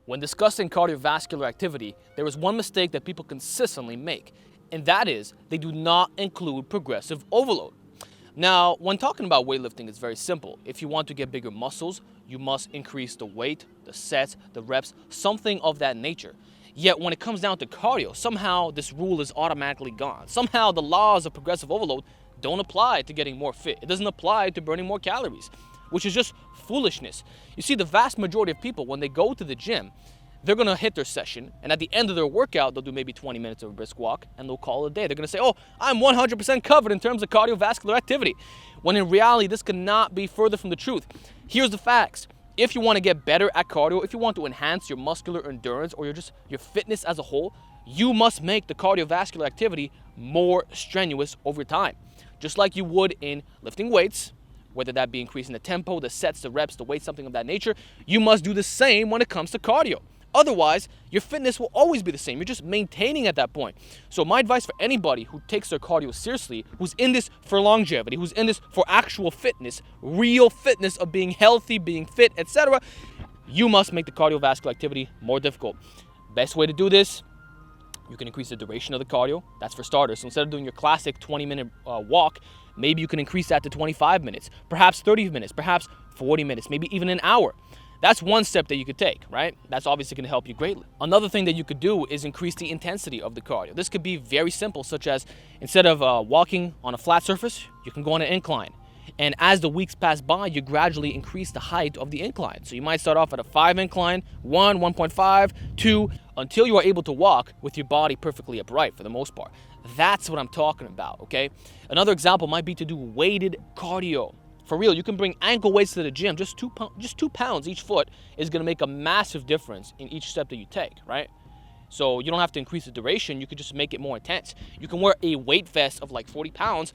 When discussing cardiovascular activity, there is one mistake that people consistently make, and that is they do not include progressive overload. Now, when talking about weightlifting, it's very simple. If you want to get bigger muscles, you must increase the weight, the sets, the reps, something of that nature. Yet when it comes down to cardio, somehow this rule is automatically gone. Somehow the laws of progressive overload don't apply to getting more fit. It doesn't apply to burning more calories, which is just foolishness. You see, the vast majority of people, when they go to the gym, they're gonna hit their session, and at the end of their workout, they'll do maybe 20 minutes of a brisk walk, and they'll call it a day. They're gonna say, oh, I'm 100% covered in terms of cardiovascular activity, when in reality, this could not be further from the truth. Here's the facts. If you wanna get better at cardio, if you want to enhance your muscular endurance or your fitness as a whole, you must make the cardiovascular activity more strenuous over time. Just like you would in lifting weights, whether that be increasing the tempo, the sets, the reps, the weight, something of that nature, you must do the same when it comes to cardio. Otherwise, your fitness will always be the same. You're just maintaining at that point. So my advice for anybody who takes their cardio seriously, who's in this for longevity, who's in this for actual fitness, real fitness of being healthy, being fit, etc., you must make the cardiovascular activity more difficult. Best way to do this, you can increase the duration of the cardio. That's for starters. So instead of doing your classic 20-minute walk, maybe you can increase that to 25 minutes, perhaps 30 minutes, perhaps 40 minutes, maybe even an hour. That's one step that you could take, right? That's obviously going to help you greatly. Another thing that you could do is increase the intensity of the cardio. This could be very simple, such as instead of walking on a flat surface, you can go on an incline. And as the weeks pass by, you gradually increase the height of the incline. So you might start off at a 5 incline, 1, 1.5, 2, until you are able to walk with your body perfectly upright for the most part. That's what I'm talking about, okay? Another example might be to do weighted cardio. For real, you can bring ankle weights to the gym. Just 2 pounds each foot is going to make a massive difference in each step that you take, right? So you don't have to increase the duration. You can just make it more intense. You can wear a weight vest of like 40 pounds,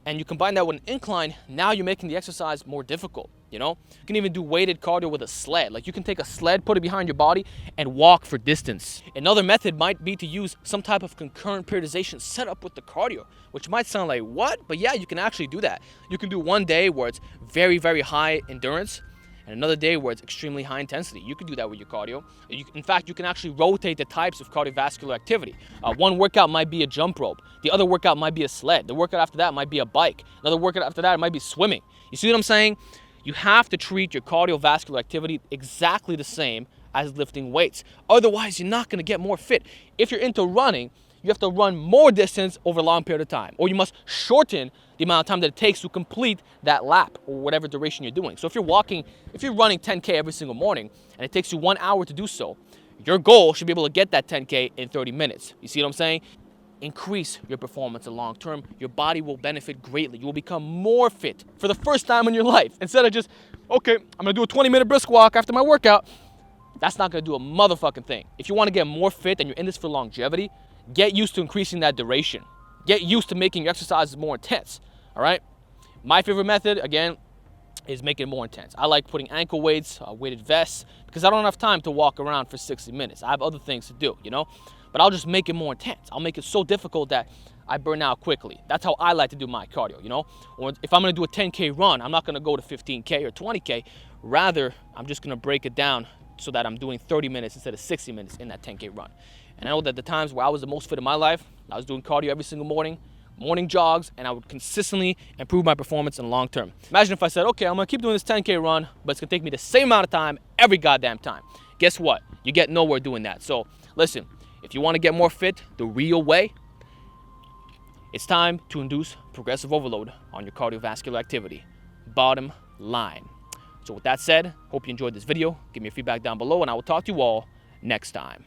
and you combine that with an incline. Now you're making the exercise more difficult, you know? You can even do weighted cardio with a sled. Like you can take a sled, put it behind your body, and walk for distance. Another method might be to use some type of concurrent periodization set up with the cardio, which might sound like, what? But yeah, you can actually do that. You can do one day where it's very, very high endurance, and another day where it's extremely high intensity. You can do that with your cardio. In fact, you can actually rotate the types of cardiovascular activity. One workout might be a jump rope. The other workout might be a sled. The workout after that might be a bike. Another workout after that might be swimming. You see what I'm saying? You have to treat your cardiovascular activity exactly the same as lifting weights. Otherwise, you're not going to get more fit. If you're into running, you have to run more distance over a long period of time, or you must shorten the amount of time that it takes to complete that lap or whatever duration you're doing. So if you're running 10K every single morning and it takes you 1 hour to do so, your goal should be able to get that 10K in 30 minutes. You see what I'm saying? Increase your performance in long term. Your body will benefit greatly. You will become more fit for the first time in your life. Instead of just, okay, I'm gonna do a 20-minute brisk walk after my workout. That's not gonna do a motherfucking thing. If you wanna get more fit and you're in this for longevity, get used to increasing that duration. Get used to making your exercises more intense, all right? My favorite method, again, is making it more intense. I like putting ankle weights, weighted vests, because I don't have time to walk around for 60 minutes. I have other things to do, you know? But I'll just make it more intense. I'll make it so difficult that I burn out quickly. That's how I like to do my cardio, you know? Or if I'm gonna do a 10K run, I'm not gonna go to 15K or 20K. Rather, I'm just gonna break it down so that I'm doing 30 minutes instead of 60 minutes in that 10K run. And I know that the times where I was the most fit in my life, I was doing cardio every single morning jogs, and I would consistently improve my performance in the long term. Imagine if I said, okay, I'm gonna keep doing this 10K run, but it's gonna take me the same amount of time every goddamn time. Guess what? You get nowhere doing that. So listen, if you wanna get more fit the real way, it's time to induce progressive overload on your cardiovascular activity. Bottom line. So with that said, hope you enjoyed this video. Give me your feedback down below, and I will talk to you all next time.